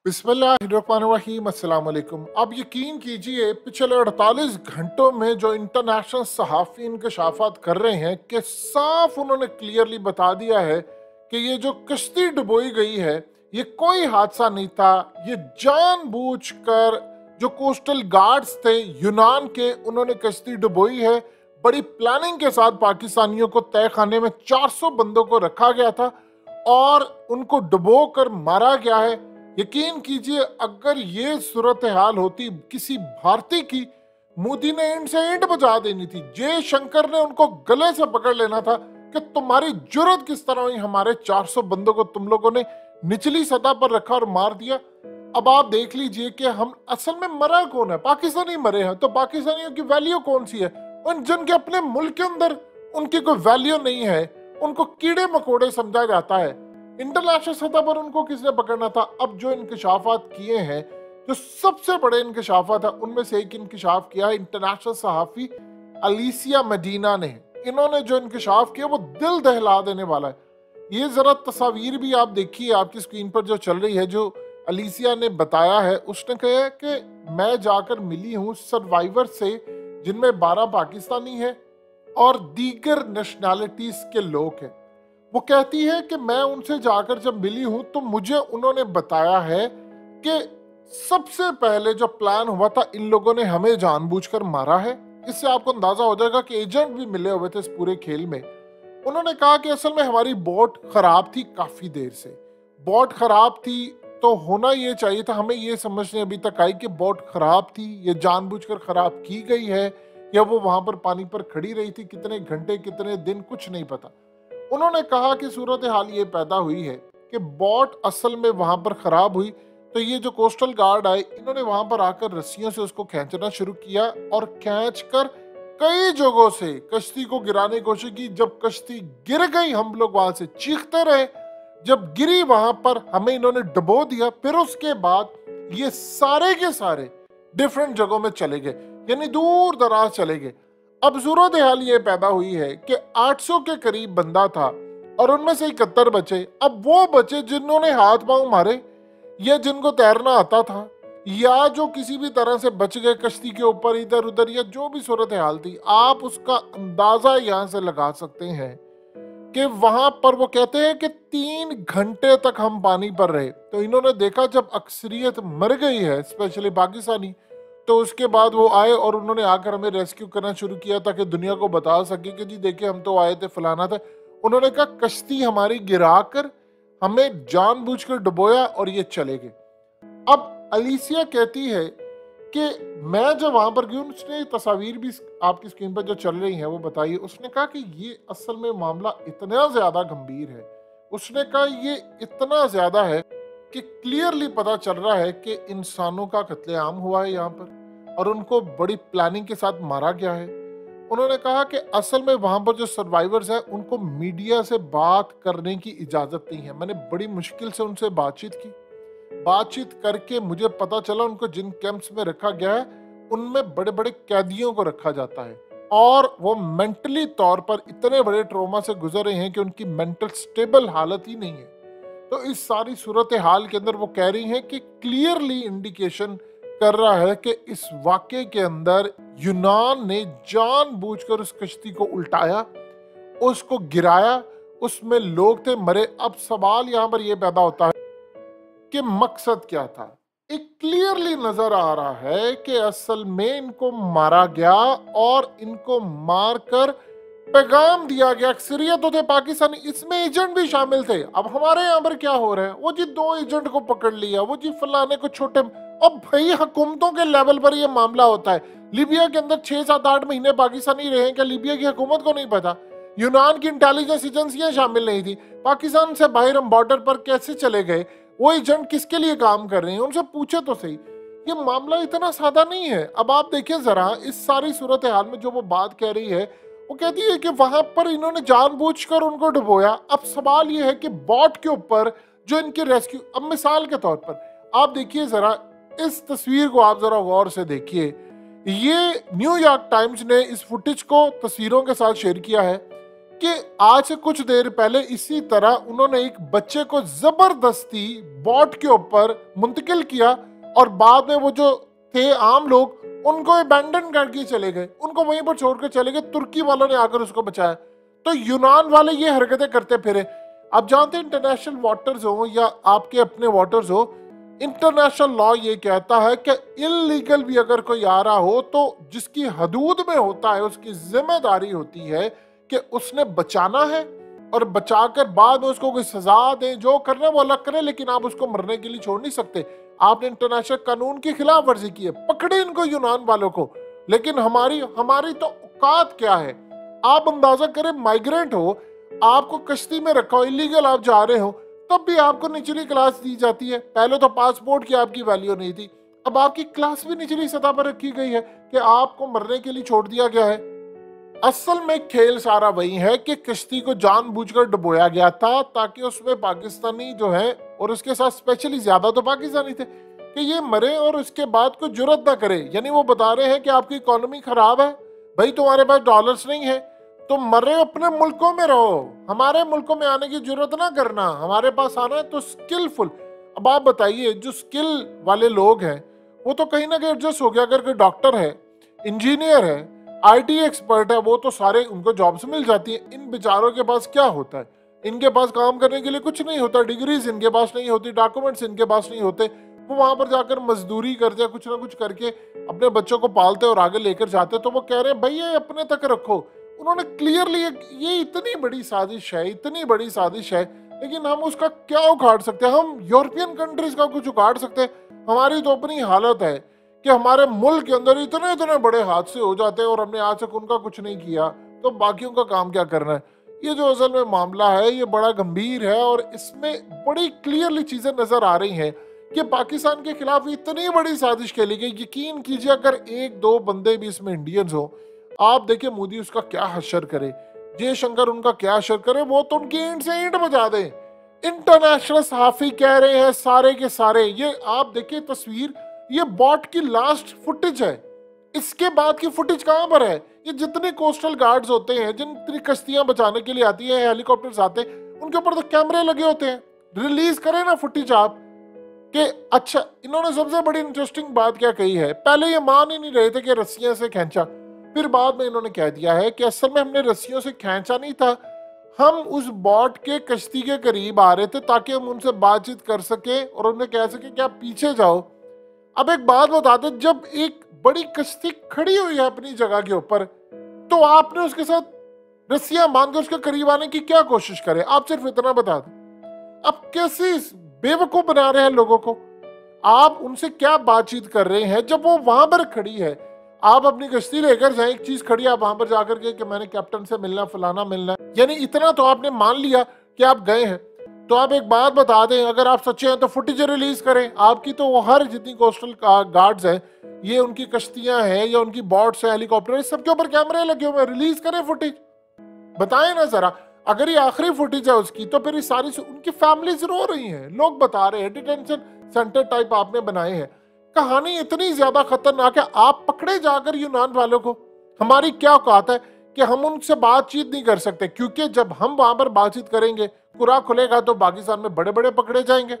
बिस्मिल्लाहिर्रहमानिर्रहीम अस्सलाम वालेकुम। अब यकीन कीजिए पिछले 48 घंटों में जो इंटरनेशनल सहाफ़ी इंकशाफात कर रहे हैं कि साफ उन्होंने क्लियरली बता दिया है कि ये जो कश्ती डुबोई गई है ये कोई हादसा नहीं था। ये जानबूझकर जो कोस्टल गार्ड्स थे यूनान के, उन्होंने कश्ती डुबोई है। बड़ी प्लानिंग के साथ पाकिस्तानियों को तय खाने में 400 बंदों को रखा गया था और उनको डुबो कर मारा गया है। यकीन कीजिए अगर ये सूरत हाल होती किसी भारतीय की, मोदी ने इंड से इंड बजा देनी थी। जयशंकर ने उनको गले से पकड़ लेना था कि तुम्हारी जुर्रत किस तरह हुई, हमारे 400 बंदों को तुम लोगों ने निचली सतह पर रखा और मार दिया। अब आप देख लीजिए कि हम असल में मरा कौन है, पाकिस्तानी मरे हैं। तो पाकिस्तानियों की वैल्यू कौन सी है? उन जिनके अपने मुल्क के अंदर उनकी कोई वैल्यू नहीं है, उनको कीड़े मकोड़े समझा जाता है। इंटरनेशनल सतह पर उनको किसने पकड़ना था? अब जो इंकशाफात किए हैं, जो सबसे बड़े इंकशाफात है, उनमें से एक इंकशाफ किया है इंटरनेशनल सहाफ़ी अलीसिया मदीना ने। इन्होंने जो इंकशाफ किया वो दिल दहला देने वाला है। ये जरा तस्वीर भी आप देखिए, आपकी स्क्रीन पर जो चल रही है, जो अलीसिया ने बताया है। उसने कहा है कि मैं जाकर मिली हूँ सर्वाइवर से, जिनमें 12 पाकिस्तानी है और दीगर नेशनैलिटीज के लोग हैं। वो कहती है कि मैं उनसे जाकर जब मिली हूं तो मुझे उन्होंने बताया है कि सबसे पहले जो प्लान हुआ था इन लोगों ने हमें जानबूझकर मारा है। इससे आपको अंदाजा हो जाएगा कि एजेंट भी मिले हुए थे इस पूरे खेल में। उन्होंने कहा कि असल में हमारी बोट खराब थी, काफी देर से बोट खराब थी। तो होना ये चाहिए था, हमें ये समझने अभी तक आई कि बोट खराब थी, ये जानबूझकर खराब की गई है या वो वहां पर पानी पर खड़ी रही थी कितने घंटे कितने दिन, कुछ नहीं पता। उन्होंने कहा कि सूरत हाल ये पैदा हुई है कि बोट असल में वहां पर खराब हुई, तो ये जो कोस्टल गार्ड आए इन्होंने वहां पर आकर रस्सियों से उसको खींचना शुरू किया और खींचकर कई जगहों से कश्ती को गिराने की कोशिश की। जब कश्ती गिर गई हम लोग वहां से चीखते रहे, जब गिरी वहां पर हमें इन्होंने डुबो दिया। फिर उसके बाद ये सारे के सारे डिफरेंट जगहों में चले गए, यानी दूर दराज चले गए। अब सूरत हाल ये पैदा हुई है कि 800 के करीब बंदा था और उनमें से 71 बचे। अब वो बचे जिन्होंने हाथ पांव मारे या जिनको तैरना आता था या जो किसी भी तरह से बच गए कश्ती के ऊपर इधर उधर, या जो भी सूरत हाल थी, आप उसका अंदाजा यहां से लगा सकते हैं कि वहां पर वो कहते हैं कि 3 घंटे तक हम पानी पर रहे। तो इन्होंने देखा जब अक्सरियत मर गई है, स्पेशली पाकिस्तानी, तो उसके बाद वो आए और उन्होंने आकर हमें रेस्क्यू करना शुरू किया ताकि दुनिया को बता सके कि जी देखिए हम तो आए थे, फलाना था। उन्होंने कहा कश्ती हमारी गिराकर हमें जानबूझकर डुबोया और ये चले गए। अब अलीसिया कहती है कि मैं जब वहां पर गई, उसने तस्वीर भी आपकी स्क्रीन पर जो चल रही है वो बताई। उसने कहा कि ये असल में मामला इतना ज्यादा गंभीर है। उसने कहा ये इतना ज्यादा है कि क्लियरली पता चल रहा है कि इंसानों का कत्लेआम हुआ है यहाँ पर और उनको बड़ी प्लानिंग के साथ मारा गया है। उन्होंने कहा कि असल में वहां पर जो सर्वाइवर्स हैं उनको मीडिया से बात करने की इजाजत नहीं है। मैंने बड़ी मुश्किल से उनसे बातचीत की, बातचीत करके मुझे पता चला उनको जिन कैंप्स में रखा गया है उनमें बड़े बड़े कैदियों को रखा जाता है और वो मेंटली तौर पर इतने बड़े ट्रॉमा से गुजर रहे हैं कि उनकी मेंटल स्टेबल हालत ही नहीं है। तो इस सारी सूरत हाल के अंदर वो कह रही हैं कि क्लियरली इंडिकेशन कर रहा है कि इस वाक़े के अंदर यूनान ने जानबूझकर उस कश्ती को उल्टाया, उसको गिराया, उसमें लोग थे मरे। अब सवाल यहाँ पर यह पैदा होता है कि मकसद क्या था? एक क्लियरली नजर आ रहा है कि असल में इनको मारा गया और इनको मारकर पैगाम दिया गया। अक्सरियत तो थे पाकिस्तानी, इसमें एजेंट भी शामिल थे। अब हमारे यहाँ पर क्या हो रहा है, वो जी 2 एजेंट को पकड़ लिया, वो जी फलाने को छोटे। अब भाई हुकूमतों के लेवल पर ये मामला होता है। लीबिया के अंदर 6-7-8 महीने पाकिस्तानी रहे, क्या लीबिया की हुकूमत को नहीं पता? यूनान की इंटेलिजेंस एजेंसियां शामिल नहीं थी। पाकिस्तान से बाहर हम बॉर्डर पर कैसे चले गए? वो एजेंट किसके लिए काम कर रहे हैं, उनसे पूछे तो सही। ये मामला इतना सादा नहीं है। अब आप देखिए जरा इस सारी सूरत हाल में जो वो बात कह रही है, वो कहती है कि वहां पर इन्होंने जानबूझकर उनको डुबोया। अब सवाल ये है कि बोट के ऊपर जो इनके रेस्क्यू, अब मिसाल के तौर पर आप देखिए जरा इस तस्वीर को, आप जरा गौर से देखिए। ये न्यूयॉर्क टाइम्स ने इस फुटेज को तस्वीरों के साथ शेयर किया है कि आज से कुछ देर पहले इसी तरह उन्होंने एक बच्चे को जबरदस्ती बोट के ऊपर मुंतकिल किया और बाद में वो जो थे आम लोग उनको अबैंडन करके चले गए, उनको वहीं पर छोड़कर चले गए। तुर्की वालों ने आकर उसको बचाया। तो यूनान वाले ये हरकतें करते फिरे। आप जानते हैं इंटरनेशनल वाटर्स हो या आपके अपने वाटर्स हो, इंटरनेशनल लॉ ये कहता है कि इलीगल भी अगर कोई आ रहा हो तो जिसकी हदूद में होता है उसकी जिम्मेदारी होती है कि उसने बचाना है और बचाकर बाद में उसको कोई सजा दें, जो करना वो अलग करे, लेकिन आप उसको मरने के लिए छोड़ नहीं सकते। आपने इंटरनेशनल कानून की खिलाफ वर्जी की है, पकड़े इनको यूनान वालों को। लेकिन हमारी तो औकात क्या है। आप अंदाजा करें, माइग्रेंट हो, आपको कश्ती में रखा हो, इलीगल आप जा रहे हो, तब भी आपको निचली क्लास दी जाती है। पहले तो पासपोर्ट की आपकी वैल्यू नहीं थी, अब आपकी क्लास भी निचली सतह पर रखी गई है कि आपको मरने के लिए छोड़ दिया गया है। असल में खेल सारा वही है कि कश्ती को जानबूझकर डुबोया गया था ताकि उसमें पाकिस्तानी जो है, और उसके साथ स्पेशली ज्यादा तो पाकिस्तानी थे, कि ये मरे और उसके बाद कोई जुर्रत ना करे। यानी वो बता रहे हैं कि आपकी इकोनॉमी खराब है, भाई तुम्हारे पास डॉलर्स नहीं है, तुम मर रहे हो, अपने मुल्कों में रहो, हमारे मुल्कों में आने की जरूरत ना करना, हमारे पास आना है तो स्किलफुल। अब आप बताइए, जो स्किल वाले लोग हैं वो तो कहीं ना कहीं एडजस्ट हो गया। अगर कोई डॉक्टर है, इंजीनियर है, आईटी एक्सपर्ट है, वो तो सारे उनको जॉब्स मिल जाती है। इन बेचारों के पास क्या होता है? इनके पास काम करने के लिए कुछ नहीं होता, डिग्रीज इनके पास नहीं होती, डॉक्यूमेंट्स इनके पास नहीं होते। वो वहां पर जाकर मजदूरी करते, कुछ ना कुछ करके अपने बच्चों को पालते और आगे लेकर जाते। तो वो कह रहे हैं भाई ये अपने तक रखो। उन्होंने क्लियरली, ये इतनी बड़ी साजिश है, इतनी बड़ी साजिश है, लेकिन हम उसका क्या उखाड़ सकते हैं? हम यूरोपियन कंट्रीज का कुछ उखाड़ सकते हैं? हमारी तो अपनी हालत है कि हमारे मुल्क के अंदर इतने इतने बड़े हादसे हो जाते हैं और हमने आज तक उनका कुछ नहीं किया, तो बाकियों का काम क्या करना है? ये जो असल में मामला है ये बड़ा गंभीर है और इसमें बड़ी क्लियरली चीजें नजर आ रही हैं कि पाकिस्तान के खिलाफ इतनी बड़ी साजिश खेली गई। यकीन कीजिए, अगर एक दो बंदे भी इसमें इंडियंस हो, आप देखिए मोदी उसका क्या हशर करे, जयशंकर उनका क्या हशर करे, वो तो उनकी ईंट से ईंट बजा दे। इंटरनेशनल सहाफी कह रहे हैं सारे के सारे, ये आप देखिए तस्वीर, ये बॉट की लास्ट फुटेज है, इसके बाद की फुटेज कहां पर है? ये जितने कोस्टल गार्ड्स होते हैं, जितनी कश्तियां बचाने के लिए आती है, हेलीकॉप्टर्स आते हैं, उनके ऊपर तो कैमरे लगे होते हैं। रिलीज करें ना फुटेज आप कि अच्छा। इन्होंने सबसे बड़ी इंटरेस्टिंग बात क्या कही है, पहले ये मान ही नहीं रहे थे कि रस्सियां से खींचा, फिर बाद में इन्होंने कह दिया है कि असल में हमने रस्सियों से खींचा नहीं था, हम उस बॉट के कश्ती के करीब आ रहे थे ताकि हम उनसे बातचीत कर सके और उन्हें कह सके कि आप पीछे जाओ। अब एक बात बता दो, जब एक बड़ी कश्ती खड़ी हुई है अपनी जगह के ऊपर, तो आपने उसके साथ रस्सियां बांधकर उसके करीब आने की क्या कोशिश करें? आप सिर्फ इतना बता दें। अब कैसे बेवकूफ बना रहे हैं लोगों को, आप उनसे क्या बातचीत कर रहे हैं जब वो वहां पर खड़ी है? आप अपनी कश्ती लेकर जाए, एक चीज खड़ी, आप वहां पर जाकर के कि मैंने कैप्टन से मिलना, फलाना मिलना, यानी इतना तो आपने मान लिया कि आप गए हैं। तो आप एक बात बता दें, अगर आप सच्चे हैं तो फुटेज रिलीज करें। आपकी तो वो हर जितनी कोस्टल गार्ड्स हैं, ये उनकी कश्तियां हैं या उनकी बॉट्स हैं, हेलीकॉप्टर, सबके ऊपर कैमरे लगे हुए हैं, रिलीज करें फुटेज, बताएं ना जरा। अगर ये आखिरी फुटेज है उसकी, तो फिर सारी उनकी फैमिलीज रो रही हैं, लोग बता रहे हैं, डिटेंशन सेंटर टाइप आपने बनाए हैं। कहानी इतनी ज्यादा खतरनाक है। आप पकड़े जाकर यूनान वालों को, हमारी क्या औकात है कि हम उनसे बातचीत नहीं कर सकते? क्योंकि जब हम वहां पर बातचीत करेंगे, कुरा खुलेगा तो पाकिस्तान में बड़े बड़े पकड़े जाएंगे।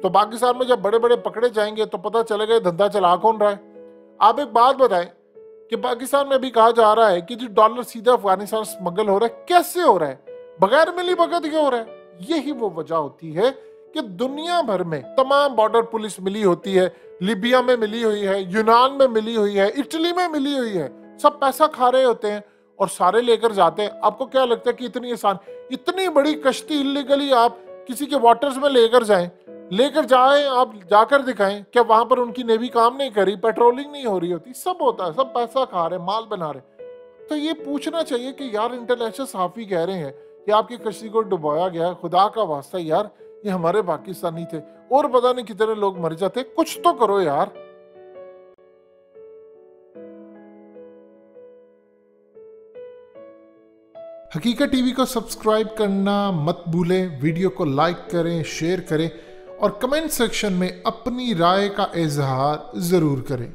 तो पाकिस्तान में जब बड़े बड़े पकड़े जाएंगे तो पता चलेगा धंधा चला कौन रहा है। आप एक बात बताएं कि पाकिस्तान में भी कहा जा रहा है कि जो डॉलर सीधा अफगानिस्तान स्मगल हो रहा है, कैसे हो रहा है? बगैर मिली भगत के हो रहा है। यही वो वजह होती है कि दुनिया भर में तमाम बॉर्डर पुलिस मिली होती है, लीबिया में मिली हुई है, यूनान में मिली हुई है, इटली में मिली हुई है, सब पैसा खा रहे होते हैं और सारे लेकर जाते हैं। आपको क्या लगता है कि इतनी आसान, इतनी बड़ी कश्ती इलीगली आप किसी के वाटर्स में लेकर जाएं, लेकर जाएं, आप जाकर दिखाएं क्या वहां पर उनकी नेवी काम नहीं करी, पेट्रोलिंग नहीं हो रही होती? सब होता है, सब पैसा खा रहे, माल बना रहे। तो ये पूछना चाहिए कि यार, इंटरनेशनल सहाफी कह रहे हैं कि आपकी कश्ती को डुबाया गया, खुदा का वास्ता यार, ये हमारे पाकिस्तानी थे और पता नहीं कितने लोग मर जाते, कुछ तो करो यार। हकीकत टीवी को सब्सक्राइब करना मत भूलें, वीडियो को लाइक करें, शेयर करें और कमेंट सेक्शन में अपनी राय का इजहार जरूर करें।